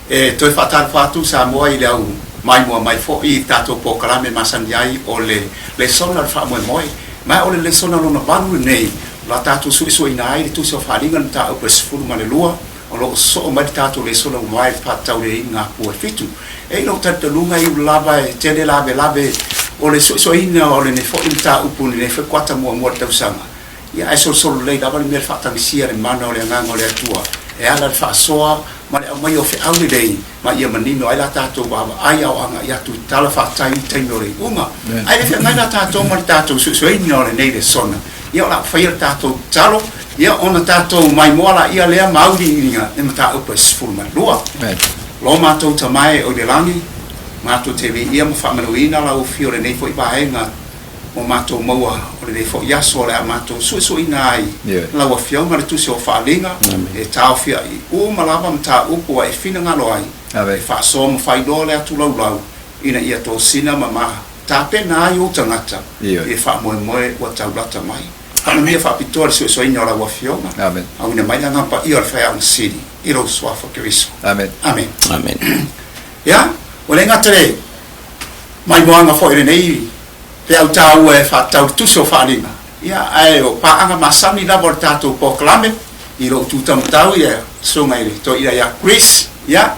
toi fatal fatu sa mo i lau mai mo mai fo i tato po kalame masanyai o le sona fa mo moi mai o le sona no balu nei la tato su inai tu so falinga ta o presfulu male lua o lo so mai tato le sona mai fa tau le inga po fitu e no tata lunga i lava e tele lave o le so ina o le ne fo inta upu ne fe kwata mo tau sanga ia e so le dava le fa tang sia le mano le nganga le tua e ala fa soa ma le mai o fe au le dei ma ia manino ai la tato ba ai au anga ia tu tala fa tai no le uma ai le fe mai la tato ma tato so ina le nei le sona ia la fa ia tato talo ia ona tato mai mola ia le mauri inga e mata o pas fulma lua lo mato tamai o de langi mato tv ia mo fa manuina la o fio le nei foi ba nga o mato maua o le fo yaso le mato so inai la wa fio ma tu so fa linga e tau fia i o malava mta upo e fina ngalo ai fa so mo fai do le tu lau ina ia to sina mama ta pena ai o tangata e fa mo o tau lata mai ana me fa pitor so ina la wa fio ma au ne mai nga pa ia fa ang city i ro so fa Cristo amen ya o le ngatre mai mo nga fo nei pe au tau e fa tau tu so fa linga ia ai o pa anga masani la portato po clame i lo tu tam tau ia so ngai to ia ya Chris ia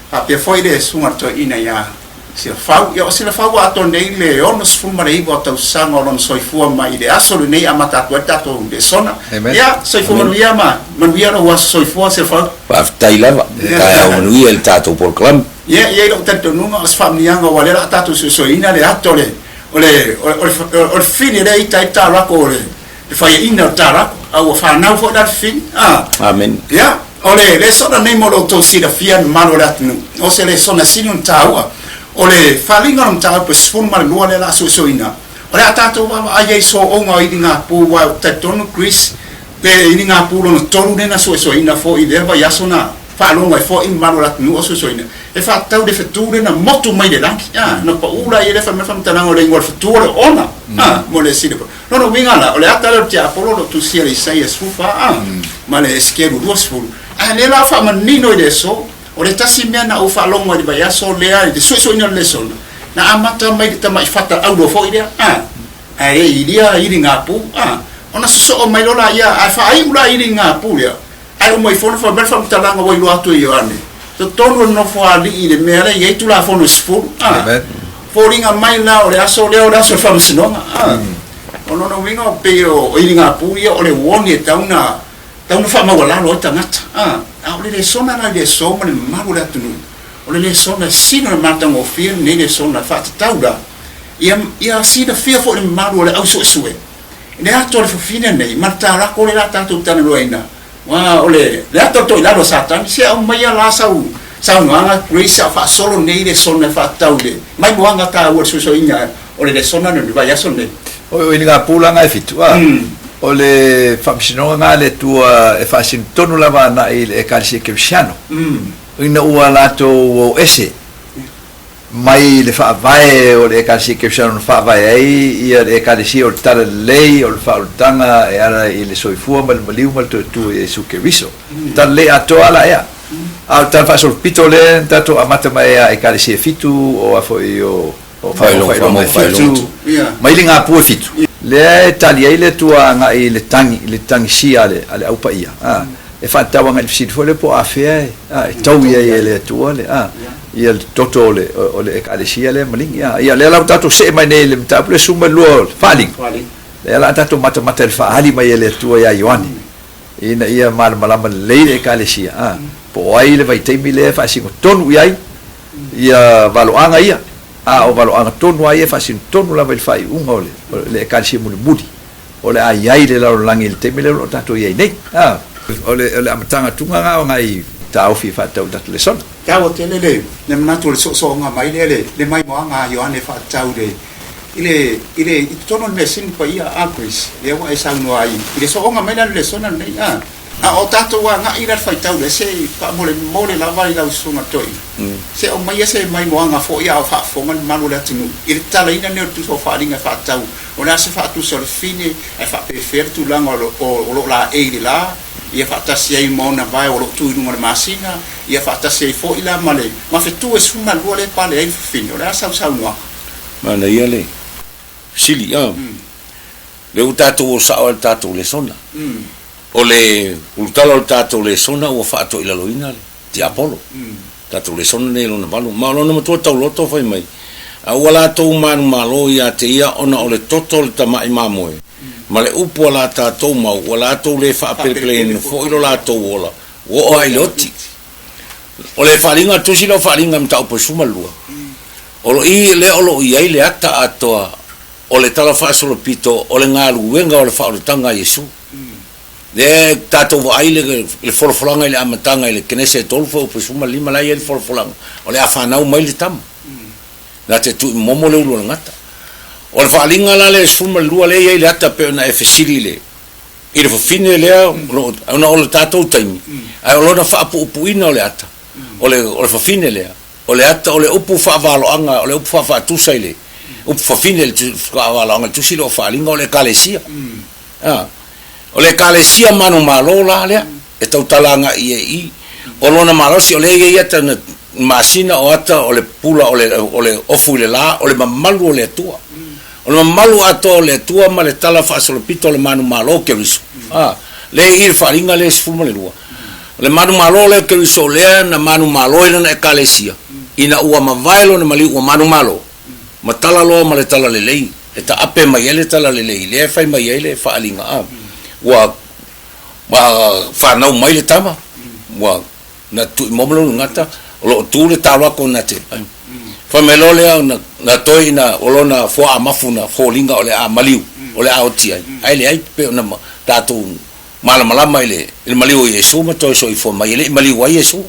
pa pe foi de sunga to ina ia si fa ia si la fa wa to nei le ono sfuma rei bo tau sango non soi fu mai de asolo nei amata to tato de sona ia soi fu ia ma man via no was soi fu se fa pa tai lava ka o nui el tato por clame ia lo tanto nunga as famnianga wale la tato so ina le atole o fini le ita rako le fai ina rako au fa na fo da fin amen ya ole le sona nei mo to si da fian mano da nu o se le sona sinun taua ole falinga on ta pe sfun mal no le la so ina ole atato wa ai so o nga idinga pu wa tatono Chris pe idinga pu no tonu na so ina fo i deva yasona fa lo mai fo in mano da nu so ina e fa tau de feture na moto mai de lanki no pa ura ile fa me fa mtana ngole ngol feture ona mo le sile no winga la ole ata le tia polo lo tu sia le sai sufa ma le esquero do sful le la fa manino de so ole tasi mena o fa longo de baya so le ai de so ina le so na amata mai de mai fata au do fo ide ai idia iri ngapu ona so mai lo la ia ai fa ai ula iri ngapu ya ai mo fo fa ber fa mtana ngoi lo atu yo ane to tono no fo ali de mere ye tu la fo no sful falling a mai la o le aso fa msinonga ono no winga pe o iringa pu o le woni tauna fa ma wala lo tangata o le sona na le soma le magu la tunu o le sona sino mata mo fia ne le sona fa tauda ia si da fia fo le magu le au so ne ato le fina nei mata ra ko le la tanto tana loina wa o le ato to la lo satan si o mai la sau nganga Chris fa solo nei le sona fa taude mai moanga ta o so inya o le sona no va ya sonne o ile ga pula nga fitu o le famsino nga le tua e fa sin tonu lava na ile kalsi cristiano ina ua lato o ese mai le fa vai o le kalsi cristiano fa vai ai ia le kalsi o tala lei o fa o tanga e ara ile soifua mal maliu mal tu e su keviso tal le ato ala ya al tal fa sol pitole tato amata mai e kalsi fitu o foi o fai fitu mai linga pu fitu le talia ile tua nga ile tangi sia ale au paia e fa tawa ngal fitu fole po afia tau ia le tua le ia toto le ole kalsi le maling ia le la tato se mai ne le tapu suma lo faling le la tato mata fa ali mai le tua ia yoani ina ia mal malama le kalsi po ai le vai temi le fa singo tonu ia valoanga ia o valo anga tonu ai fa sin tonu la vai fai ole le kalsi mudi ole ai le la langi le temi le lo tato ia nei ole amatanga tunga nga ngai tau fi fa tau dat le son tau te le ne manato le so nga mai le mai mo nga yo ane fa tau de ile tono me sin pa ia Chris le wa esa no ai ile so nga mai le son nei o tato wa nga ira fa tau le se pa mole la vai la sunga toi se o mai se mai mo nga fo ia fa fo man manu la tinu il tala ina ne tu so fa linga fa tau ona se fa tu so fine e fa prefer tu lang o lo la e la ia whaatasi ai mauna vai o lo tui runga masina, ia whaatasi ai fo ila male, ma whetu e suma lua le pale ai whiwhini, o le asau noa. Mana ia le. Sili, le utato o sao al tato le sona. O le ultala o tato le sona o whaato ila loina le, ti Apollo. Tato le sona ne lona malu. Ma lona matua tau loto fai mai. A wala tau manu malo ia te ia ona o le toto le tamai mamoe. Ma le upo la tatou mau, wala tau le whaapelpele fo ilo la tau ola. O ai loti. O le wharinga tusi lo wharinga mtau po sumalua. O lo i le olo i ai le ata atoa o le tala whaasolo pito o le ngā luenga o le whaoretanga Yesu. Le tatou wa ai le forfolanga i le amatanga i le kenese e tolfa o pesuma lima lai e le forfolanga. O le a whanau mai le tama. Nā te tu momo le ulu ngata. O le whaalinga la le suma lua le iai le ata pe ona e fesiri le. I le whawhine lea ona o le tatou taimi. Ai o lona whaapu upuina o le ata. O le whawhine lea. O le ata o le upu whaavaloanga, o le upu whaafatusa i le. Upu whawhine le whaavaloanga, tusi le o whaalinga o le kalesia. O le kalesia manu malo la lea. E tau talanga i e i. O lona malosi o le iai ata na masina o ata o le pula o le ofu le la o le mamalu o le atua o le mamalu ato o le atua ma le tala whaasolopito o le manu malo ke riso le i le wharinga le sifuma le lua le manu malo le ke riso lea na manu malo ina na ekalesia ina ua mavaelo na mali ua manu malo ma tala loa ma le tala le lei e ta ape mai ele tala le lei le fai mai ele whaalinga ua whanau mai le tama ua na tu momolo ngata o tu le tawa ko na te fa melo le na toi na olona fo amafuna fo linga ole a maliu ole a otia ai le ai pe na tatu mala mai le maliu Yesu ma toi so i fo mai le maliu ai Yesu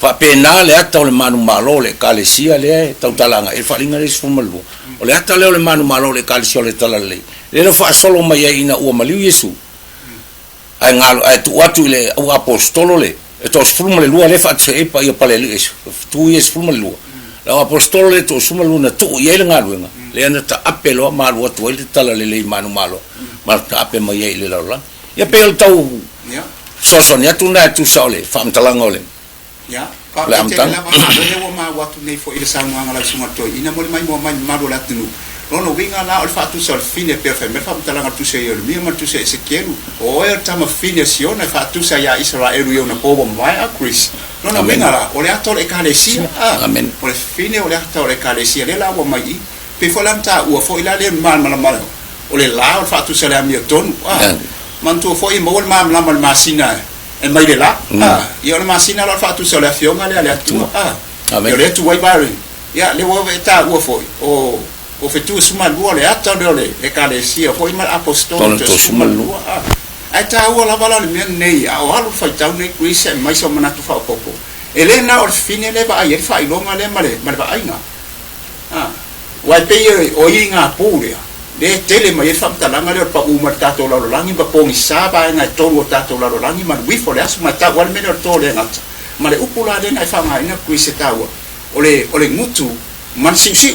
fa pe na le ata ole manu malo le kalesia le tau talanga e fa linga le fo malu ole ata le ole manu malo le kalesia le tala le fa solo mai ina o maliu Yesu ai ngalo ai tu atu le o apostolo le e to sfulma le lua le fa tse pa ia pale le tu ye sfulma le lua la apostolo le to sfulma luna tu ye le ngaluenga le ana ta apelo ma lua tu le tala le manu malo ma ta ape ma ye le la ya pe el tau so ya tu na tu sole fam talanga ole ya pa le amta le wo ma watu nei fo ile sa nganga la suma to ina mo mai ma do la tunu no winga la o fatu sol fine per me fa talanga tu se yo mi ma tu se kelu o e tama fine siona fatu sa ya Israel yo na pobo mai a Chris no winga la o le ato le kalesia amen o le fine o le ato le kalesia le la wo mai pe fo lanta o fo ila le mal o le la o fatu sa la mi ton man tu fo i mo mal masina e mai le la io le masina lo fatu sa la fionga le atu yo le tu wai bari ya le wo ta wo fo o fetu suma lua le ata le kalesia foi mal apostolo to suma lua ai ta o la vala le nei a o alu fai tau nei kuise mai so mana tu fa popo elena o fine le va ai fa ilonga le male va ainga wa pe o inga pure le tele mai fa talanga le pa uma tato la langi ba pongi saba nga tongo tato la langi ma wi fo le asuma ta wal meno to le ngata male upula le na fa mai na kuise tawa o le ngutu man sisi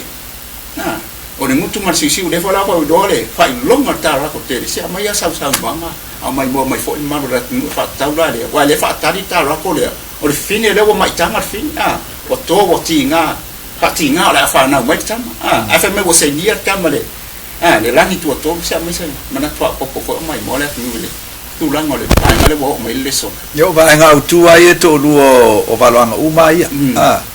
o le mutu masisi u le fola ko dole fa longa tara ko te se mai sa banga a mai mo mai fo ma ro fa taula le wa le fa tari tara ko le o le fine le wo mai tanga fina o to wo tinga fa tinga la fa na mai tama a fa me wo se dia tama le le langi tu to se mai se mana fa ko mai mo le le tu lang ole ai le wo mai le so yo va nga tu ai to lu o valanga umai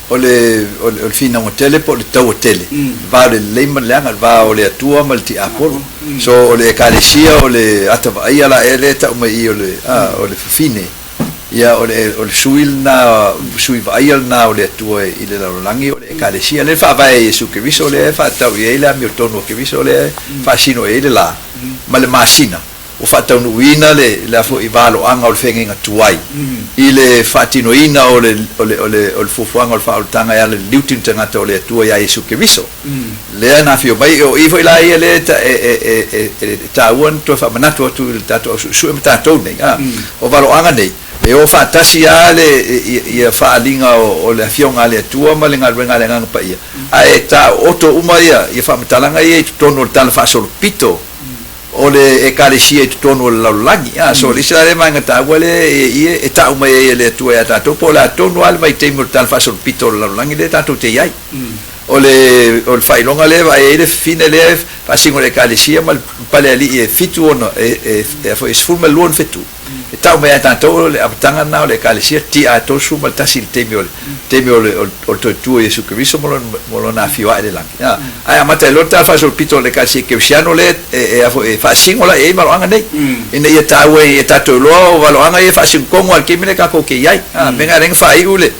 ole fina o tele po le tau tele va le lema langa va ole tua malti apol so ole kalesia ole atava ia la ele ta mai ole fine ia ole suil na va ia na ole tua ile la langi ole kalesia le fa vai su che viso le fa tau ia la mi tono che viso le fa sino ele la ma le masina o fatau no ina le la fo i valo anga o fenga tuai ile fatino ina o le fofuanga o faultanga ya le liutin tanga to le tua ya Yesu ke viso le ana fio mai o i foi la ile ta won to fa manato tu tato su tato nei o valo anga nei e o fatasi ale ia fa linga o le fionga le tua ma le ngalwenga le nganga pa ia ai ta oto uma ia fa mtalanga ia tono tal fa sol pito o le ekalesia te tonu la langi so le sale manga ta wale e ta uma le tu e ta to pola tonu al vai te mo tal fa sol pito la langi le ta to te ai o le failonga le vai e fine le fa singo le ekalesia mal pale ali e fitu ono e fo esfuma luon fetu e ta uma ta to le abtanga na le ekalesia ti a to su mal tasil te mi o to tu e su Cristo mo na fiwa le langi ai amata lo ta fa sol pito le ekalesia ke siano le e fa singo la e malanga nei ina ia ta we e ta to lo valanga e fa singo mo al kemile ka ko ke ai menga reng fa i ule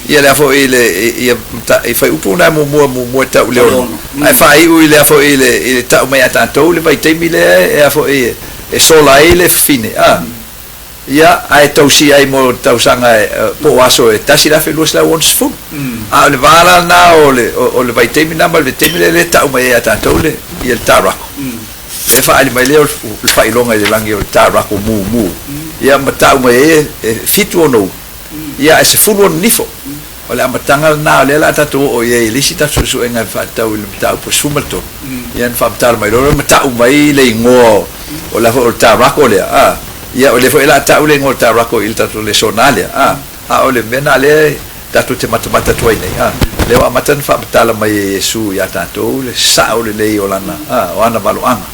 ia le fo ile ia e fa upuna mo ta ule ai fa i ule fo ile ta me ata to le vai te mile e fo e sola ile fine ia ai to si ai mo tau sanga po aso e tasi la felus la wons fu le vala na o le vai te mina mal te mile le ta me ata to le ia ta rako e fa ali mai le o fa ilonga le langi o ta rako mu ia mata me fitu ono ia se fulu nifo ole amatanga na le la tatu o ye lisita su enga fa tau le tau po sumato ia fa tar mai lo mata mai le ngo o la o ta rako le ia ole fo ela tau le ngo ta rako il tatu le sonalia ole mena le tatu te mata tu ai nei le wa matan fa tala mai Yesu ya tatu le sa ole le olana ona valuanga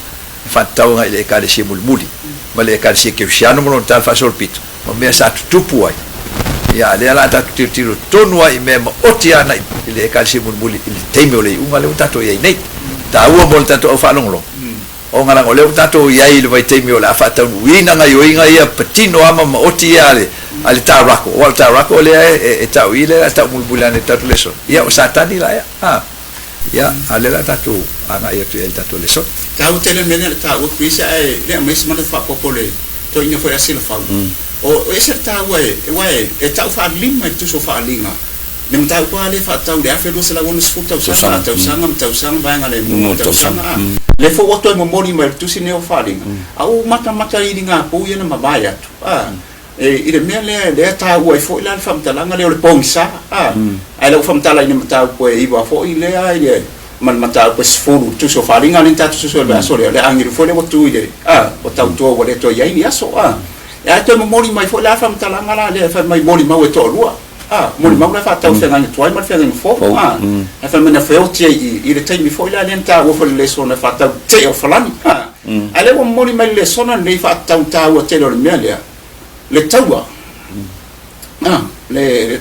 fa tau ngai le ka le simulmuli ma le ka se ke fiano mo ta fa solpito o me sa tupu ai ia le ala ta tiro tonu ai me otia na le kalsi mulmuli le teme ole unga le tato ia nei ta ua mo tato o falonglo o ngala ole tato ia le vai teme ole afa ta uina nga yo inga ia patino ama ma otia ale ta rako le e ta uile ta mulbulane tato leso ia o satani la ia ale la tato anga ia tu el tato leso ta o tele mena ta o pisa le mes ma fa popole to ina foi assim fa o ese ta we e ta fa lima tu so fa linga nem ta kwa le fa ta le afelo se la won sfuta sa ta usanga vai ngale mo ta usanga le fo wato mo moni ma tu sine o fa linga au mata linga po ia na mabaya tu e ile mele le ta we fo ila fa mtalanga le pomisa ai le fa mtala ina mata ko e iba fo ile ai man mata ko sfuru tu so fa linga ni ta tu so le aso le angir fo le tu ile o ta tu o le to ia ni aso ya to mo moni mai fo la fa mtalanga la le fa mai moni ma we to lua moni ma la fa ta fe ngani toi ma fe ngani fo a fa mena fe o tie i le time fo la lenta o fo le so na fa ta te o falani ale mo moni mai le so na nei fa ta o te lo me le taua le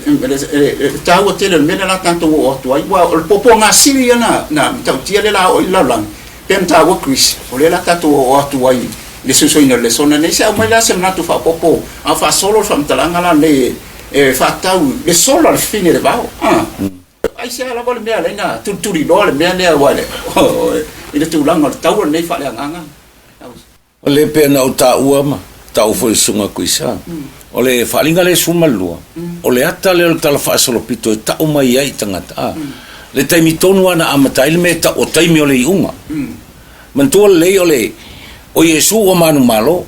taua te le me la tanto o to ai wa o popo nga siri na ta tie le la o la lang pen ta o Chris o le la tanto o to ai le so ina le so na nei sa mai la se na tu fa popo a fa solo fa mtalanga la le fa tau le solo al fine le bao ai se la vol me la na tu ri lo le me le wale ile tu langa tau nei fa le nganga o le pe na o ta uama tau foi sunga kuisa o le falinga le sumalua o le ata le tala fa solo pito ta o mai ai tangata le taimi tonu ana amata ile me ta o taimi o le unga mantua le o Yesu o manu malo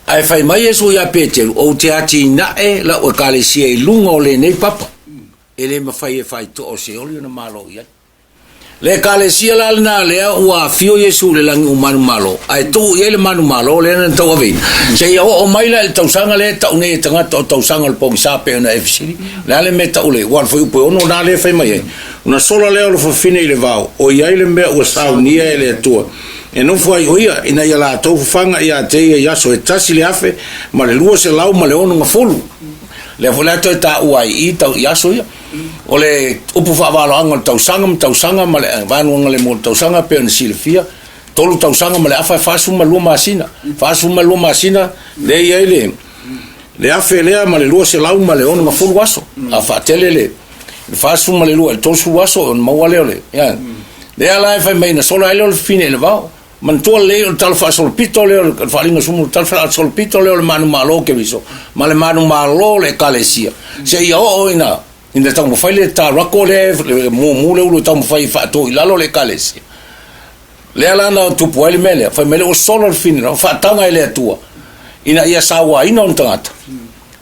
ai fai mai Yesu ya pete o te ati na la o kale sia i lunga o le nei papa ele ma fai to o se oli na malo ia le kale sia la na le o afio Yesu le langi o manu malo ai to ele manu malo le na to ave se o mai la tau sanga le tau nei tanga tau sanga le pong sa pe na fc le meta o le wan foi po no na le fai mai una sola le o fo fine le vao o ia le me o sa unia ele to e non foi oia ina ia la tau fanga ia te ia so tasi le afe ma le lua se lau ma le ono ngafolu le fola to ta uai i tau ia so ia o le upu fa valo anga tau sanga ma le vanu anga le mo tau sanga pe on silfia tolu tau sanga ma le afa fasu ma lua masina le ia le afe le ma le lua se lau ma le ono ngafolu waso afa tele le fasu ma le lua tolu waso on ma wale ole ia le ala fa mai na sola ele fine le vao man to le tal fa sol pito le fa linga sumu tal fa sol pito le manu malo ke viso ma le manu malo le kalesia se yo ina tamo fa le ta rako le mo le ulo tamo fa to ilalo le kalesia le ala na tu po ele mele fa mele o solo fine no fa tanga ele tua ina ia sawa ina on tangata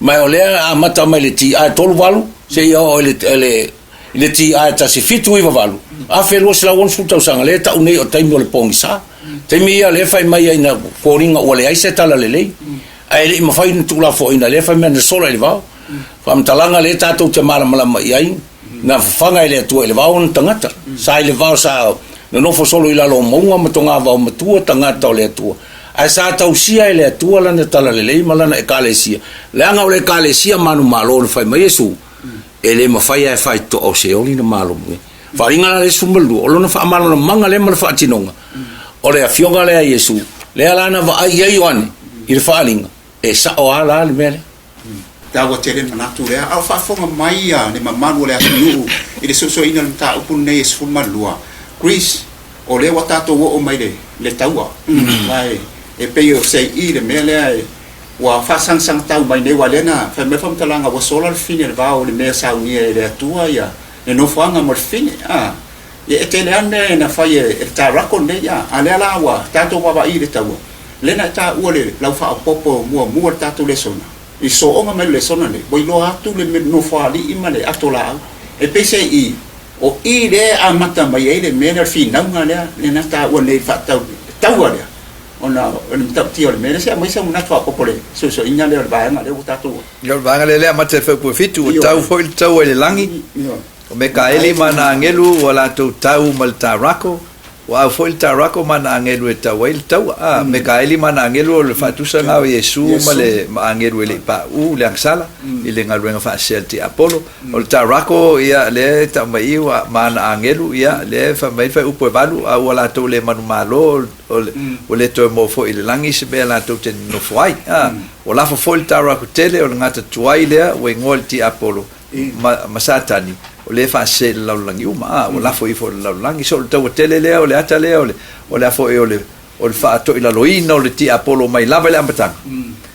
mai ole a mata mai le ti a tolu valu se yo ele le ti a ta se fitu i valu a fe lo sla won futa sanga le ta une o taimi o le pongisa taimi ia le fai mai ina koringa o le ai se tala le lei ai le ma fai tu la fo ina le fai men sola le va fam talanga le ta to te mala mala mai ai na fanga ile tu le va on tangata sai le va sa no fo solo ila lo monga ma tonga va ma tu tangata le tu ai sa ta usia ile tu la na tala le lei mala na e kalesia le anga o le kalesia manu malo le fai mai Yesu ele ma fai fai to o se oli na malo me faringa le sumelu o lona fa malo manga le ma fa tinonga o le afionga le Yesu le ala na va ai ai wan il falinga e sa o ala le mele tawa tele manatu le al fa fonga mai ya ne mamalu le asu ile so ina ta upun nei su malua Chris o le wata to o mai le taua vai e pe yo sei i le mele ai wa fa sang tau mai ne wale na fa me fam talanga wa solar fine va o le me sa uni le tua ya ne no fanga mo fine e tele ande na fa e ta rakonde ya ale ala wa tato wa i le taua le na ta o le lau fa popo mo tato le sona i so onga mai le sona le boi lo atu le no fa li ima le atola e pe se i o i le a mata mai e le mena fina nga le na ta o le fa taua le ona ta tio le mena se mai se una fa popole so inya le ba nga le utatu yo ba nga le mate fa pu fitu tau foi tau le langi o me ka eli mana ngelu wala tu tau mal tarako wa foi tarako mana ngelu tau el tau me ka eli mana ngelu le fa tu sa nga Yesu male ma ngelu le pa u le sala ile nga luenga fa selti apolo o tarako ia le ta mai wa mana ngelu ia le fa mai fa upo valu wala tu le manu malo o le to mo fo ile langi se be la to te no foi o la fo il tarako tele o ngata tuai le we ngol ti apolo masatani o le fa se la langi uma o la fo i fo la langi so to tele le o le ata le o le fo o le fa to ila loina o le ti apolo mai lava le ambatang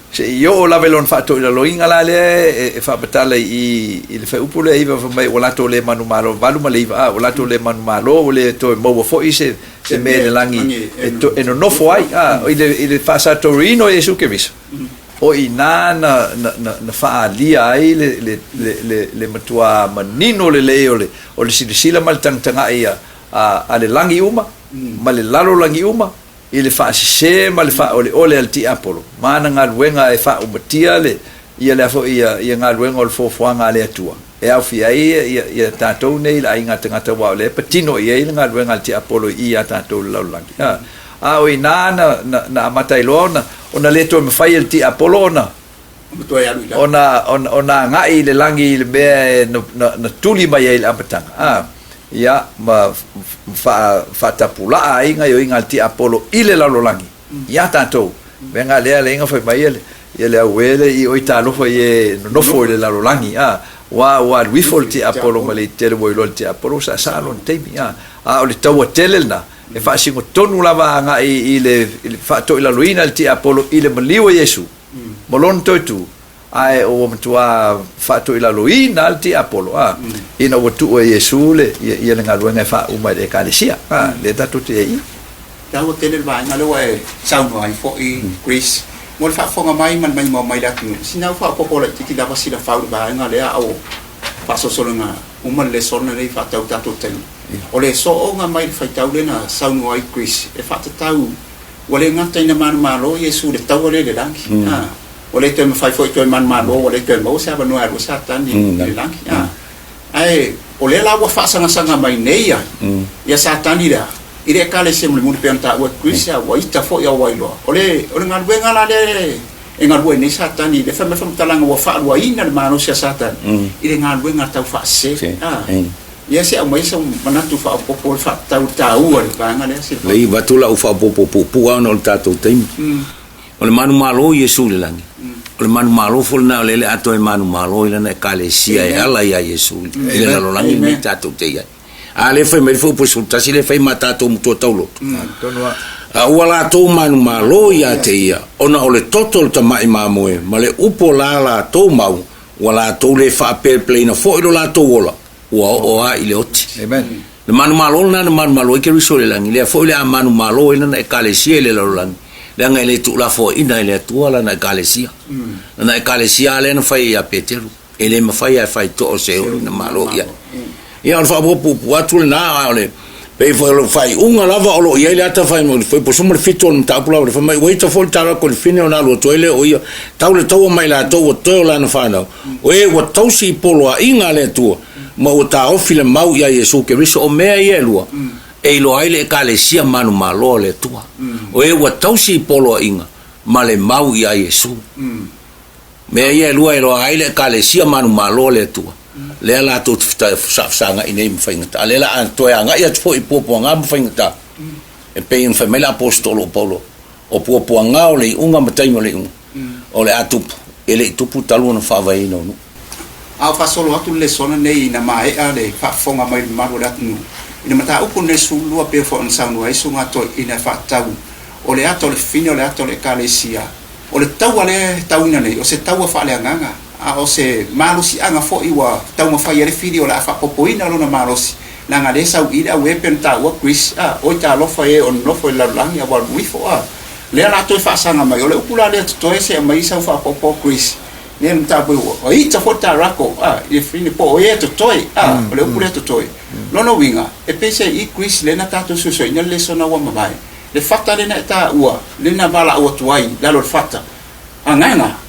se io o la velon fa to ila loina la le e fa batale i le fa upule i va mai o la to le manu malo valu male o la to le manu malo o le to mo fo i se me le langi e to e no fo ai ile fa sa to rino e su che vis o ina na fa lia ai le matua manino le o le sila mal tanga ia a le langi uma ma le lalo langi uma ile fa se mal fa ole alti apolo mana ngal wenga e fa umatia le ia le fo ia ngal wenga o fo nga le tua e au fi ai ia tatou nei la inga tanga wa le patino ia ngal wenga alti apolo ia tatou la langi o ina na matailona ona le to me fai el ti apolona ona ngai le langi le be na tuli mai el apatanga ya ma fa tapula ai ngai inga ti apolo ile la langi ya tanto venga le inga foi mai ele awele i oitalo foi no foi le la langi wa we for ti apolo mali tele boy lo ti apolo sa salon temi o le tawa telena e fa singo tonu lava nga i le fa to ila luina ti apolo ile maliwa Yesu molon tu ai o mtua fa to ila luina ti apolo ina wotu o Yesu le ia nga luenga fa uma de kalesia le tatu te i tawo tele va nga lo e sau no ai fo i Chris mo fa fo nga mai man mai la tu sina fa popola ti da vasila fa ba nga le au fa so solo nga uma le sona le fa tau tatu ten o le so nga mai fai tau le na sau no ai Chris e fa tau o le ngata ina man malo Yesu le tau le langi o le te fai foi to man malo o le te mo sa ba no ai sa tan ni le langi ai o le la wa fa sanga mai nei ya sa tan ni da ire kale se mo mun penta o Chris ya wa ita fo ya wa ilo o le ngal wenga la le ngal we ni sa tan ni le fa me fa talanga wa fa wa ina mano sia sa tan ire ngal wenga tau fa se ya se o mai so manatu fa popo fa tau o ka ngale se le batula u fa popo no tato tem o le manu malo Yesu le langi o le manu malo fo na le ato e manu malo ile na kalesia e ala ya Yesu ile na lo langi me tato te ya ale foi me fo po sulta si le fai matato muto taulo wala to manu malo ya te ya ona o le totol ta mai mamoe ma le upo la to mau wala to le fa pe plena fo ilo la to wola o ile oti amen le manu malo na manu malo ke riso le langi le fo le manu malo ile na kalesia le lo langi le nga le tu la fo ina le tu ala na kalesia le na fai ya peteru ele ma fai to o se o na malo ya ia o fa pu atu na ole pe fai unga lava o lo ia le ata fai mo foi po somo le fito on ta pula fa mai wait for ta ko le fine ona lo toile o ia tau le tau mai la tau o to la na fa na o e o tau si polo a inga le tu ma o ta o file mau ia Yesu ke riso o mea ia lua e lo ai le ka le sia manu malo le tu o e o tau si polo a inga ma le mau ia Yesu mea ia lua e lo ai le ka le sia manu malo le tu le la tu sanga ine mfainga le la to anga ia fo ipopo nga mfainga e pe in famela apostolo Paulo o popo nga o le unga matai mo le o le atu ele tupu talu na fa vai no a fa solo atu le sona nei na mai a le fa fonga mai maru dat nu ina mata upu ne sulu a pe fo on sanu ai sunga to ina fa tau o le ato le fine o le ato le kalesia o le tau ale tau ina nei o se tau fa le nganga a o se malusi anga fo iwa tau ma fai le video la fa popoina lo na malusi na nga le sau ida wepen ta wa Chris o ta lo fa e on lo fa la lang ya wa wifo le la to fa sanga mai o le upula le to ese mai sa fa popo Chris ne mta bo o ita fo ta rako e fini po o e to toy o le upula to toy no no winga e pese i Chris le na ta to so ina le sona wa mai le fata le na ta ua le na bala o tuai la lo fata anganga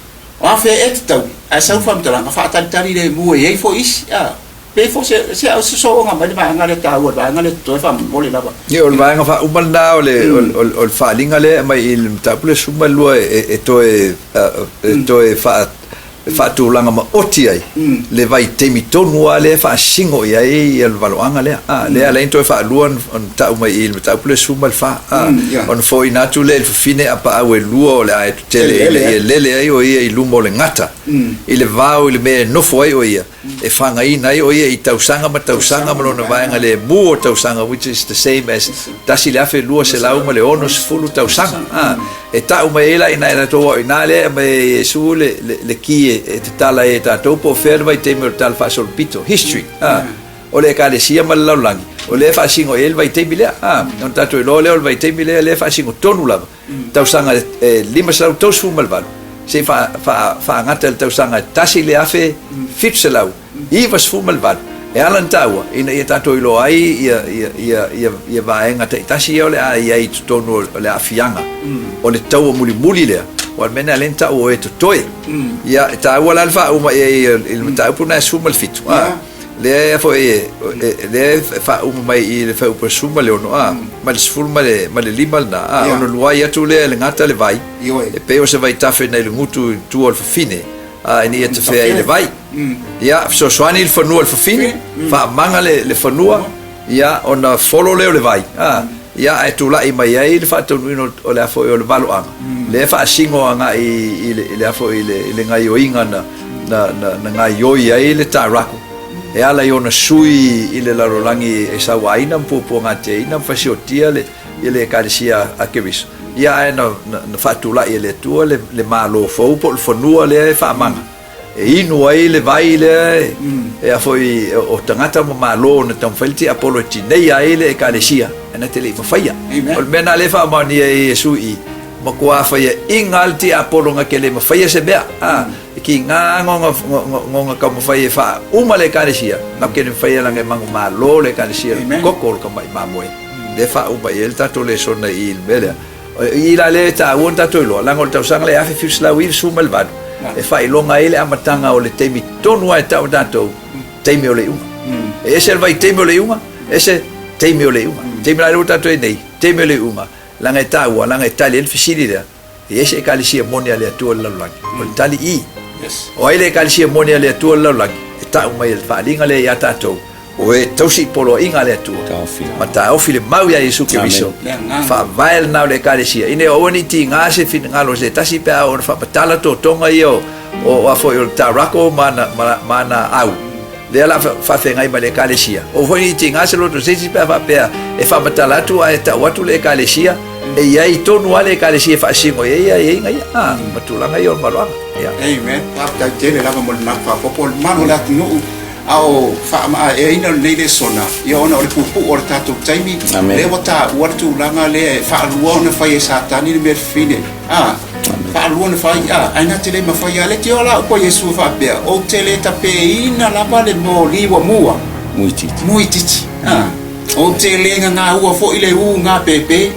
a fe etau a sau fam tala fa tari le mu e fo is pe fo se so nga ba nga le ta wa nga le to fam mo le lava ye ol va nga fa umal na ol fa linga le mai il tapule sumal lo e to e fa tu langa ma oti ai le vai temi tonu ale fa singo ai el valoanga le le ale to fa luan on ta mai il tapule sumal fa on fo ina tu le fine apa awe luo le ai tele le ai o ia i lumo le ngata ile vau ile me no foi o ia e fanga ina o ia i tausanga ma no vai nga le mu tausanga which is the same as tasi le afe luo se lau ma le ono se fulu tausanga e ta uma ela ina to ina le me su le ki e tala e ta to po fer vai te me tal fa sol pito history o le ka le sia ma la langi o le fa singo el vai te bile non ta to lo le vai te bile le fa singo tonu la tausanga lima sa to su malval se fa ngata el tausanga tasi le afe fitselau i was fu malval e alan taua ina ia tato ilo ai ia vaenga te tasi ole ai ai tonu le afianga o le tau muli le o mena lenta o e toi ia taua la alfa uma il tau puna suma el fitu le foi le fa uma mai il fa por suma le no ma le sfulma le lima na ono luai atu le ngata le vai e pe o se vai tafe na le ngutu tu al fine ni e te fe le vai ia so swani il fornu al fine fa manga le fornua ia ona follow le vai ia e tu la i mai ai le fa tu no o le fo o le valo anga le fa singo anga i le fo le ngai o inga na ngai o ai le tarako e ala i ona sui i le larolangi e sa waina po ngate ina fasiotia le kalisia akevis ia na fatula i le tu le malo fo po fonua le fa manga e inu ai le vai le e a foi o tangata malo na tamfelti apolo tinei ai le kalisia na tele faia o mena le fa mani e sui ma kwa faia ingalti apolo ngakele ma faia se bea ki nga ngonga ka mo faia fa uma le kalisia na ke faia la ngemangu malo le kalisia kokol ka mai mamoe de fa uma el tato le sona il bele ila le ta wonta toilo la ngol tausang le afi fisla wil sumalvad e fa ilonga ele amatanga o le temi tonu ai tau dato temi o le uma ese vai temi o le uma ese temi o le uma temi la ruta to nei temi o le uma la ngeta wa la ngeta le fisilida ese kalisia monia le tu la lang o tali i o ele kalisia monia le tu la lang ta uma el fa linga le ya tato o e tausi polo inga le tu ma ta o file mau ya Yesu ke biso fa vai na le kalisia ine o ni ti nga se fin ngalo se tasi pe o fa patala to tonga io o a fo il tarako mana au de la fa fe ngai le kalisia o fo ni ti nga se lo to se pe fa pe e fa patala tu a ta watu le kalisia e ia i tonu ale kalisia fa singo ia ngai matulanga io malwa amen pa ta tele la mo na fa popol mano la no au fa ma e ina le sona ia ona o le pupu o tato taimi le wata watu langa le fa luona fa e satani le merfine fa luona fa aina tele ma fa ya le tiola ko Yesu fa be o tele ta pe ina la vale mo liwa mua Mui titi. O te lenga ngā ua fo i le u ngā pepe.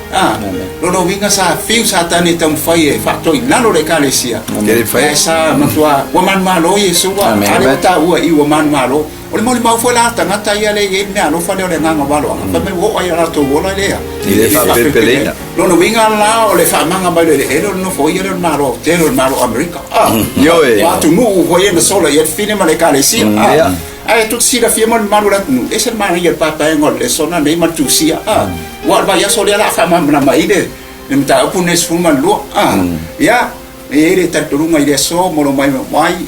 Lono winga sa fiu sa tani tam whai e whaktoi nalo le kalesia. E sa matua waman malo Yesu wa. Ale ta ua i waman malo. O le moli mau fo la tangata ia le e mea lo whale o le nganga walo. Pa me wo ai ala to wola lea. I le whapepe leina. Lono winga la o le whamanga mai le ero no fo i le malo. Te lo malo Amerika. Yo e. Watu nu fo i le sola i e fine ma le kalesia. Ai tu sira fia mon malu rat nu ese mana ia papa ngol le sona nei matu sia wa ba ya solia la fama na mai de nem ta opunes fuma lo ya ele ta turunga ile so mo mai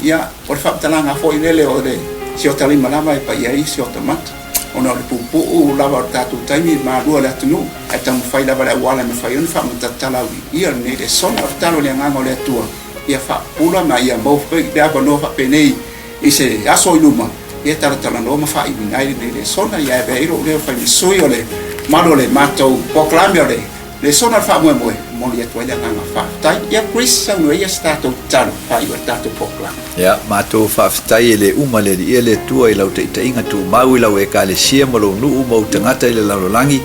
ya por fa talanga fo ile o de si o tali mana mai pa ia si o tomat ona le pupu la va ta tu taimi ma lo la tunu atam fai la bala wala me fai un fa mo tatalawi ia ne de sona talo le ngangol le tua ia fa pula ma ia mo fe da no fa penei ise aso inuma ia taratala no ma fai minai le sona ia be iro le fai soi ole malo le mato proclame ole le sona fa mo mo ia toia nga fa tai ia Chris no ia stato tan fai o tato proclame ya mato fa tai le uma le ile tua i lau te inga tu mau i lau e ka le sia mo lo nu mo tangata i le lau langi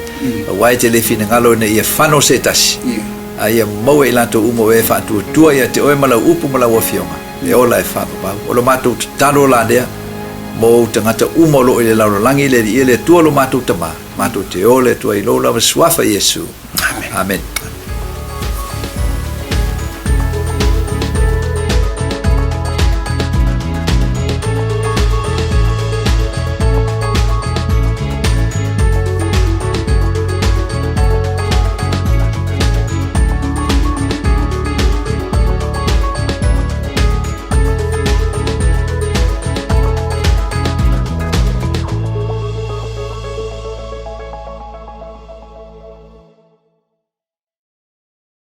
wai te le fina ngalo ne ia fano se tasi ai mo e lato umo e fa tu tua ia te o malau upu malau fionga le ola e fa pa o lo mato tano la dea mo tangata umo lo ile lau langi le ile tua lo mato tama mato te ole tua i lo la swafa Yesu amen